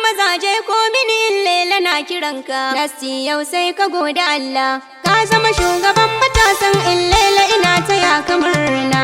mazaje ko mini lela na kiranka. Nasti yau sai ka gode Allah, ka zama shugaban matasan lela ina taya ka murna.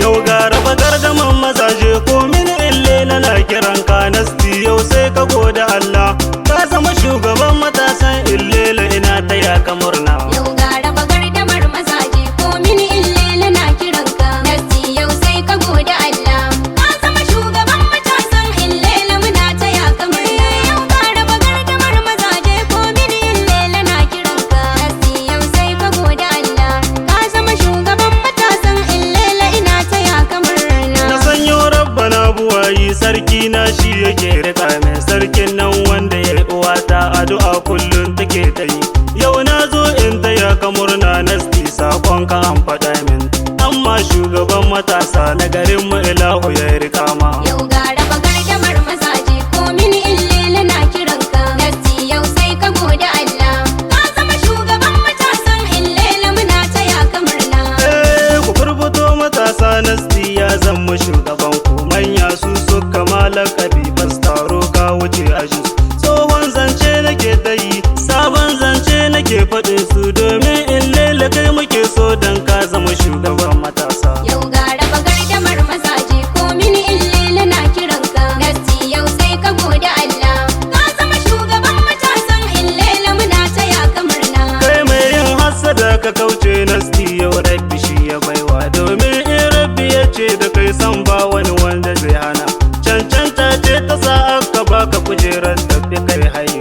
Yau ga raba gardaman mazaje ko mini lela na kiranka. Nasti yau sai ka gode Allah, ka zama shugaban matasan lela ina taya ka murna. Yau ga raba gardamar mazaje ko mini lela na kiranka. Nasti yau sai ka gode Allah, ka zama shugaban matasan lela muna taya ka murna. Yau ga raba gardamar mazaje ko mini lela na kiranka. Nasti yau sai ka gode Allah, ka zama shugaban matasan lela ina taya ka murna. Na sanyo rabbana buwayi sarki na shi yake rika min, sarkin nan wanda ya uwata addu'a kullum take ta yi. Yau na zo in taya ka murna Nasti, sakon ka an faɗa min, amma shugaban matasa na garin mu ilahu ya rika ma. Yau ga raba gardamar mazaje ko mini lela na kiranka. Nasti yau sai ka gode Allah, ka zama shugaban matasan lela muna taya ka murna. Ku furfuto matasa Nasti ya zama shugaban ku, manya su suka malakabi fastaro ka wuce aji. Tsohon zance nake ta yi, sabon zance nake faɗin su, domin in lela kai muke so dan ka zama shugaban matasa. Yau ga raba gardamar mazaje ko mini lela na kiranka. Nasti yau sai ka gode Allah, ka zama shugaban matasan lela muna taya ka murna. Kai mai yin hassada ka kauce Nasti, yau rabbi shi ya baiwa, domin in rabbi ya ce da kai san ba wani wanda zai hana. Cancanta ce ta sa aka baka kujerar tafi kai haye,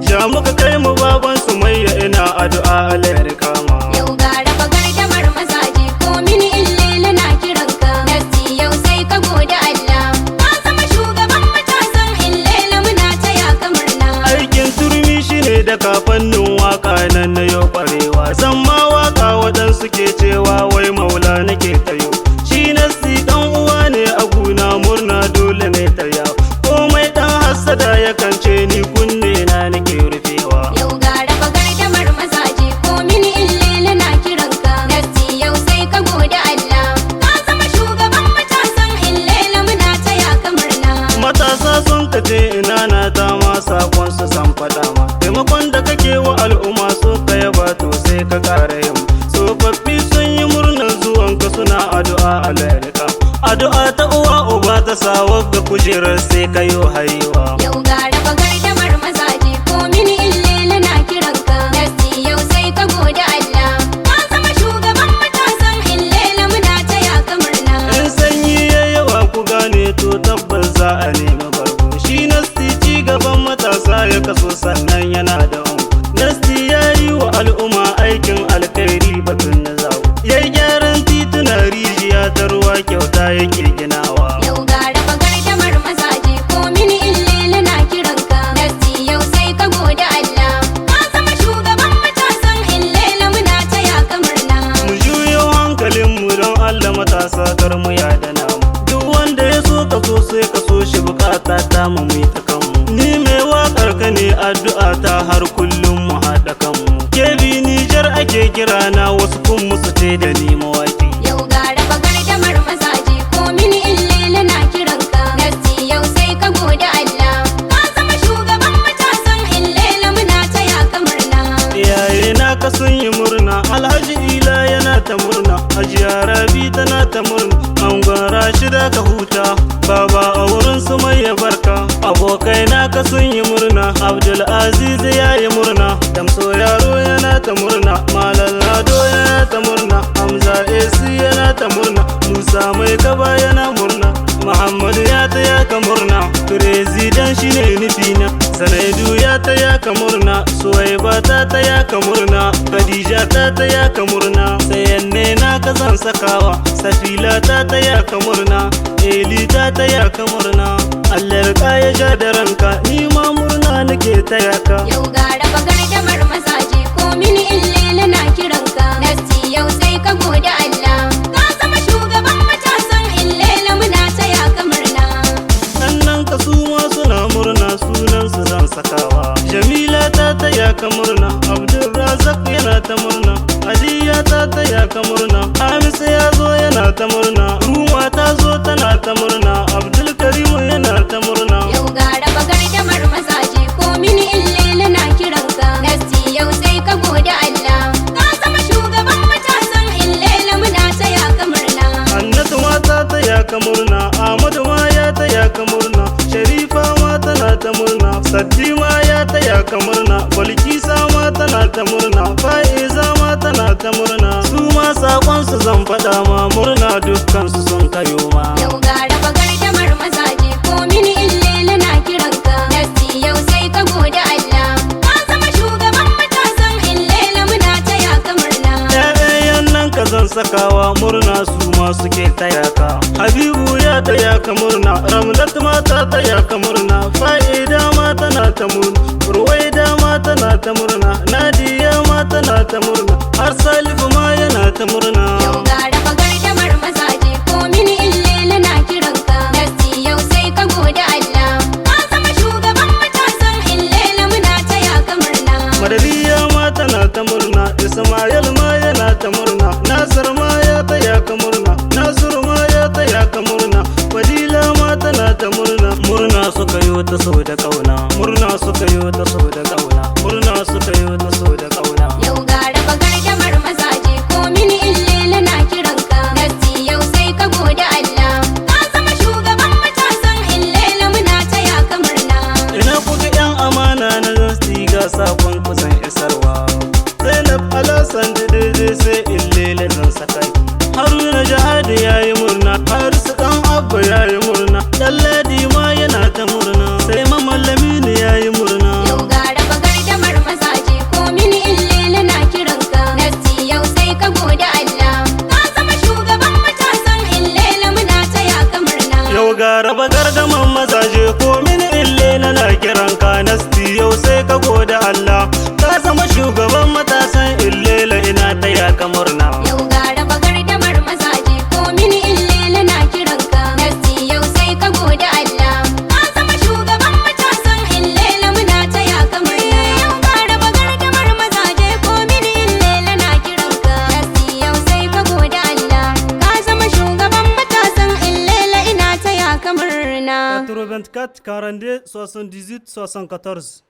ja muka kai mu baban Sumayya ina addu'a Allah ya rika ma. Yau ga raba gardamar mazaje ko mini lela na kiranka. Nasti yau sai ka gode Allah, ka zama shugaban matasan lela muna taya ka murna. Aikin turmi shine da kafannin waka nan na yau kwarewa, zan ma waka waɗansu ke cewa wai maula nake tayo. Shi Nasti dan uwa ne a guna, murna dole ne taya, komai dan hassada yakan ce ni kunne na nake rufewa. Yau ga raba gardamar mazaje ko mini lela na kiranka. Nasti yau sai ka gode Allah, ka zama shugaban matasan lela muna taya ka murna. Matasa sun kace ina na ta ma sakon su san faɗa ma, taimakon da kake wa al'umma so ka yaba to sai ka ƙara yin. Tsofaffi sun yi murnar zuwanka suna addu'a Allah ya rika, addu'a ta uwa uba ta sa wagga kujerar sai ka yo haiwa. Yau ga raba gardamar mazaje ko mini lela na kiranka. Nasti yau sai ka gode Allah, ka zama shugaban matasan lela muna taya ka murna. In sanyi ya yawa ku gane to tabbas za a nemi barko, shi Nasti ci gaban matasa ya kaso sannan yana da Nasti ya yi wa al'umma aikin alkhairi batun na zawo, ya yi gyaran tituna rijiya ta ruwa kyauta yake ginawa. Yau ga raba gardamar mazaje ko mini lela na kiranka. Nasti yau sai ka gode Allah, ka zama shugaban matasan lela muna taya ka murna. Mu juyo hankalinmu don Allah matasa kar mu yada namu, duk wanda ya so ka so sai ka so shi, bukata ta mu yi ta kanmu. Ni mai waƙar ka ne addu'a ta har kullum mu haɗa kanmu. Kebi Nijar ake kira na, wasu kun musu ce da ni mawaƙi. Yau ga raba gardamar mazaje ko mini lela na kiranka. Nasti yau sai ka gode Allah, ka zama shugaban matasan lela muna taya ka murna. Iyaye na ka sun yi murna, Alhaji Ila yana ta murna, Hajiya Rabi tana ta murna, Angon Rashida ka huta, Baba a wurin Sumayya barka. Abokai na ka sun yi murna, Abdul Aziz ya yi murna, Damso Yaro yana ta murna, Malam Lado yana ta murna, Hamza AC yana ta murna, Musa Mai Kaba yana murna, Muhammadu ya taya ka murna, Firezidan shi ne nufina, Sanaidu ya taya ka murna, Suwaiba ta taya ka murna, Khadija ta taya ka murna, Sayanne na ka zan sakawa, Safila ta taya ka murna, Eli ta taya ka murna, Allah ya ja da ranka, ni ma murna nake taya ka. Yau ga raba gardamar mazaje ko mini lela na kiranka. Nasti yau sai ka gode Allah, ka zama shugaban matasan lela muna taya ka murna. Sannan ka su ma suna murna, sunan su zan sakawa. Jamila ta taya ka murna, Abdulrazak yana ta murna, Aliya ta taya ka murna, Hamisu ya zo yana ta murna, Ruma ta zo tana ta murna, Abdulkarimu yana ta murna. Yau ga raba gardamar mazaje ko mini illele na kiranka. Nasti yau sai ka gode Allah. Ka zama shugaban matasan illele muna taya ka murna. Annatu ma ta taya ka murna, Ahmadu ma ya taya ka murna, Sharifa ma tana ta murna, Saddi ma ya taya ka murna, Balkisa ma tana ta murna, Fa'iza ma tana ta murna. Su ma saƙonsu zan faɗa ma murna dukkansu sun kayo ma. Yau ga raba gardamar mazaje ko mini illele na kiranka. Nasti yau sai ka gode Allah. Ka zama shugaban matasan illele muna taya ka murna. ‘Ya'yan nan ka zan sakawa murna su ma suke taya ka. Habibu ya taya ka murna, Ramlat ma ta taya ka murna, Fa'ida ma tana ta murna, Ruwaida ma tana ta murna, Nadiya ma tana ta murna, har Salifu ma yana ta murna. Yau ga raba gardamar mazaje ko mini illele na kiranka. Nasti yau sai ka gode Allah. Ka zama shugaban matasan illele muna taya ka murna. Madariya ma tana ta murna, Ismail ma yana ta murna, Nasir ma ya taya ka murna, Nasiru ma ya taya ka murna, Fadila ma tana ta murna. Murna suka yi ta sau da kauna, murna suka yi ta sau da kauna, murna suka yi ta sau da kauna. Yau ga raba gardamar mazaje ko mini illele na kiranka. Nasti yau sai ka gode Allah. Ka zama shugaban matasan illele muna taya ka murna. Ina kuka yan amana na zasti ga sakon kusan isarwa. Zainab Alasan daidai sai illele zan saka ki. Haruna Jihadi yayi murna, Harisu dan Abba yayi murna, Dalladi ma yana ta murna, sai Mamallami ne yayi murna. Yau ga raba gardamar mazaje ko mini illele na kiranka. Nasti yau sai ka gode Allah. Ka zama shugaban matasan illele muna taya ka murna. Yau ga raba gardaman mazaje ko mini illele na kiranka. Nasti yau sai ka gode Allah, ka zama shugaban matasan illele ina taya ka murna. Yau ga raba gardamar mazaje ko mini illele na kiranka. Nasti yau sai ka gode Allah. Ka zama shugaban matasan illele muna taya ka murna. Yau ga raba gardamar mazaje ko mini illele na kiranka. Nasti yau sai ka gode Allah. Ka zama shugaban matasan illele ina taya ka murna. 84 42 78 74